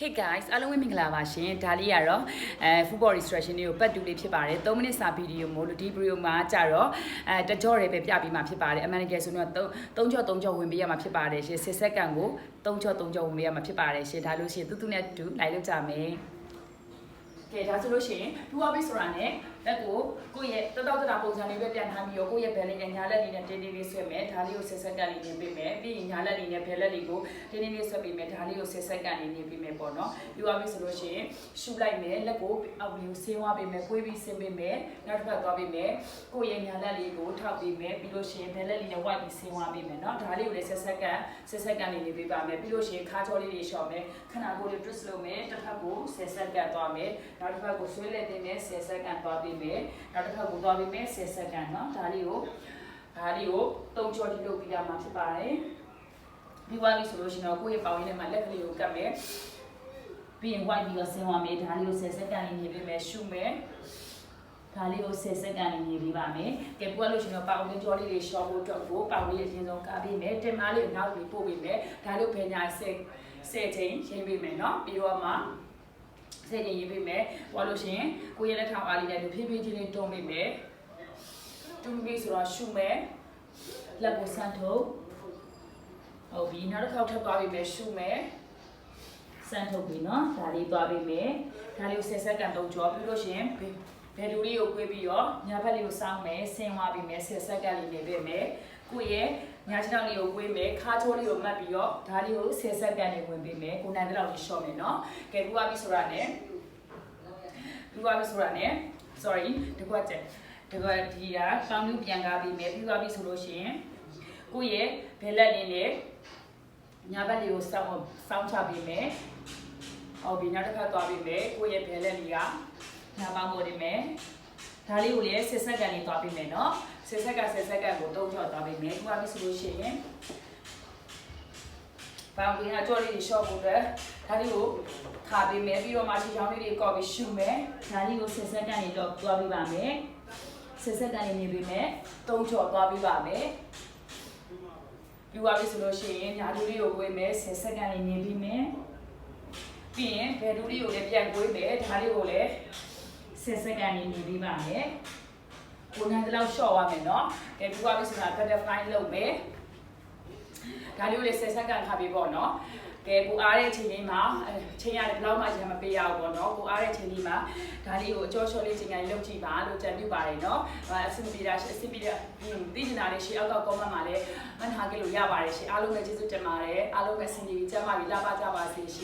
Hey guys အားလုံးပဲမင်္ဂလာပါရှင်ဒါလေးကတော့football restriction တွေကိုပတ်တူလေးဖြစ်ပါတယ်3မိနစ်စာဗီဒီယိုမို့လို့ဒီဗီဒီယိုမှာကြတော့တကြော့ရဲပဲပြပြီးမှဖြစ်ပါတယ်အမှန်တကယ်ဆိုတော့3ကြော့ဝင်ပေးရမှာဖြစ်ပါတယ်ရှင်10စက္ကန့်ကို3ကြော့ဝင်ပေးရမှာဖြစ်ပါတယ်ရှင်ဒါလို့ရှိရင်တူနဲ့တူလိုက်လုပ်ကြမယ်ကဲဒါဆိုလို့ရှိရင်2 hours ဆိုတာနဲ့လက်ကိုယ့်ရဲ့တောက်ပုံစံလေးပဲပြန်ထားပြီးတော့ကိုယ့်ရဲ့ဘယ်လေးနဲ့ညာလက်လေးနဲ့တင်းတင်းလေးဆွဲမယ်ဒါလေးကို10စက္ကန့်လေးနေပေးမယ်ပြီးရင်ညာလက်လေးနဲ့ဘယ်လက်လေးကိုတင်းတင်းလေးဆွဲပေးမယ်ဒါလေးကို10စက္ကန့်လေးနေပေးမယ်ပေါ့နော်2 hours ဆိုလို့ရှိရင်ရှူလိုက်မယ်လက်ကိုအောက်လေးကိုဆင်းသွားပေးမယ်ကိုယ်ပြီးဆင်းပေးမယ်နောက်တစ်ခါသွားပေးမယ်ကိုယ့်ရဲ့ညာလက်လေးကိုထောက်ပေးမယ်ပြီးလို့ရှိရင်ဘယ်လက်လေးနဲ့ဝိုက်ပြီးဆင်းသွားပေးမယ်နော်ဒါလေးကိုလည်း10စက္ကန့်လေးနေပေးပါမယ်ပြီးလို့ရှိရင်ခါချောလေးတွေရှော့မယ်ခဏကိုလေး twist လုပ်မယ်တစ်ခါကို10စက္ကန့်သွားမယ်နောက်တစ်ခါကိုဆွဲလက်တင်နဲ့10စက္ကန့်သွားပေးမယ်နောက်တစ်ခါကိုသွားပေးမယ်10စက္ကန့်เนาะဒါလေးကို3ကြောတိလုပ်ပြရမှာဖြစ်ပါတယ်ပြီးသွားပြီဆိုလို့ရှိရင်တော့ကိုယ့်ရဲ့ပေါင်ရင်းထဲမှာလက်ကလေးကိုကပ်မယ်ပြီးရင် white ပြီးတော့ဆင်းသွားမယ်ဒါလေးကို10စက္ကန့်လေးနေပေးမယ်ရှုမယ်ဒါလေးကို10စက္ကန့်လေးနေပေးပါမယ်ကဲပူရလို့ရှိရင်တော့ပေါင်ရင်းကြောလေးတွေရှော့ဖို့အတွက်ကိုပေါင်လေးအရင်ဆုံးကပ်ပေးမယ်တင်မားလေးကိုနောက်ပြီးပို့ပေးမယ်ဒါလေးဘယ်ညာ10ချိန်ချိန်ပေးမယ်เนาะပြီးတော့မှဆက်နေရေးပေးမယ်။ပွားလို့ရှိရင်ကိုရဲ့လက်ထောက်အားလေးနဲ့ဖြည်းဖြည်းချင်းလေးတွန်းပေးမယ်။တွန်းပြီးဆိုတော့ရှုမယ်။လက်ကိုဆန်းထုတ်။ဟုတ်ပြီနောက်တစ်ခေါက်ထပ်သွားပေးမယ်ရှုမယ်။ဆန်းထုတ်ပြီနော်။ဒါလေးသွားပေးမယ်။ဒါလေးကို10စက္ကန့်တော့ကြောပြီးလို့ရှိရင်ဘယ်လူလေးကိုကွေးပြီးတော့ညာဘက်လေးကိုစောင်းမယ်ဆင်းသွားပေးမယ်10စက္ကန့်လေးနေပေးမယ်။ကိုရဲ့ညာချောင်းလေးကိုကွေးမယ်ခါချိုးလေးကိုမှတ်ပြီးတော့ဒါလေးကို10စက္ကန့်လေးဝင်ပေးမယ်ကိုနိုင်တဲ့လောက်လေးရှော့မယ်နော်ကဲပြီးသွားပြီဆိုတာနဲ့sorry ဒီကွက်ဒီကပေါင်းမျိုးပြန်ကားပြီးမယ်ပြီးသွားပြီဆိုလို့ရှိရင်ကိုရဲ့ဘယ်လက်လေးနဲ့ညာဘက်လေးကိုစောင်းချပေးမယ်ဟုတ်ပြီနောက်တစ်ခါသွားပေးမယ်ကိုရဲ့ဘယ်လက်လေးကညာပေါင်းပေါ်နေမယ်ဒါလေးကိုလည်း10စက္ကန့်လေးသွားပေးမယ်နော်10စက္ကန့်ကို3ကြော့သွားပေးမယ်ပြီးသွားပြီဆိုလို့ရှိရင်ပေါင်းပြီးတော့ကြော်လေးတွေရှော့ဖို့အတွက်ဒါလေးကိုခါပေးမယ်ပြီးတော့မှချီချောင်းလေးတွေကော့ပြီးရှူမယ်ဒါလေးကို10စက္ကန့်လေးတော့သွားပေးပါမယ်10စက္ကန့်လေးနေပေးမယ်3ကြော့သွားပေးပါမယ်ပြီးသွားပြီဆိုလို့ရှိရင်ညာလူလေးကိုကွေးမယ်10စက္ကန့်လေးနေပေးမယ်ပြီးရင်ဘယ်လူလေးကိုလည်းပြန်ကွေးမယ်ဒါလေးကိုလည်း10စက္ကန့်လေးနေပေးပါမယ်ကိုနိုင်တဲ့လောက်ရှော့သွားမယ်နော်ကဲပြီးသွားပြီဆိုတာ butterfly လုပ်မယ်ဒါလေးကိုလည်း10စက္ကန့်ခါပေးပေါ့နော်ကဲကိုအားတဲ့အချိန်လေးမှာချိန်ရတယ်ဘယ်လောက်မှရမပေးရဘူးပေါ့နော်ကိုအားတဲ့အချိန်လေးမှာဒါလေးကိုအကျော်လျှော့လေးချိန်တိုင်းလုပ်ကြည့်ပါလို့ကြံပြုပါတယ်နော်အဆင်ပြေတာသိချင်တာလေးရှေ့အောက်က comment မှာလည်းမှတ်ထားခဲ့လို့ရပါတယ်ရှင်အားလုံးပဲကျေးဇူးတင်ပါတယ်အားလုံးပဲဆင်ပြေကြပါပြီလာပါကြပါစေရှင်